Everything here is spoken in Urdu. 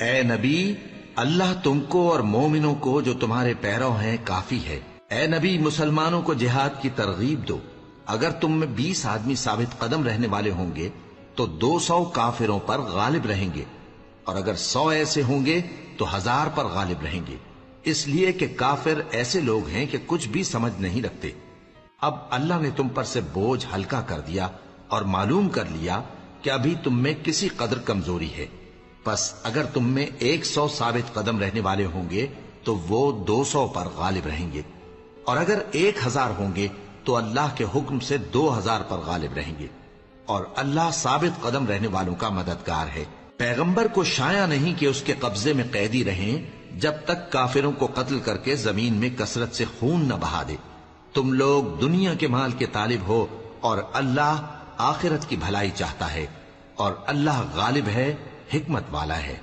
اے نبی، اللہ تم کو اور مومنوں کو جو تمہارے پیرو ہیں کافی ہے۔ اے نبی، مسلمانوں کو جہاد کی ترغیب دو۔ اگر تم میں 20 آدمی ثابت قدم رہنے والے ہوں گے تو 200 کافروں پر غالب رہیں گے، اور اگر 100 ایسے ہوں گے تو 1000 پر غالب رہیں گے، اس لیے کہ کافر ایسے لوگ ہیں کہ کچھ بھی سمجھ نہیں رکھتے۔ اب اللہ نے تم پر سے بوجھ ہلکا کر دیا اور معلوم کر لیا کہ ابھی تم میں کسی قدر کمزوری ہے، پس اگر تم میں 100 ثابت قدم رہنے والے ہوں گے تو وہ 200 پر غالب رہیں گے، اور اگر 1000 ہوں گے تو اللہ کے حکم سے 2000 پر غالب رہیں گے، اور اللہ ثابت قدم رہنے والوں کا مددگار ہے۔ پیغمبر کو شایع نہیں کہ اس کے قبضے میں قیدی رہیں جب تک کافروں کو قتل کر کے زمین میں کثرت سے خون نہ بہا دے۔ تم لوگ دنیا کے مال کے طالب ہو اور اللہ آخرت کی بھلائی چاہتا ہے، اور اللہ غالب ہے، حکمت والا ہے۔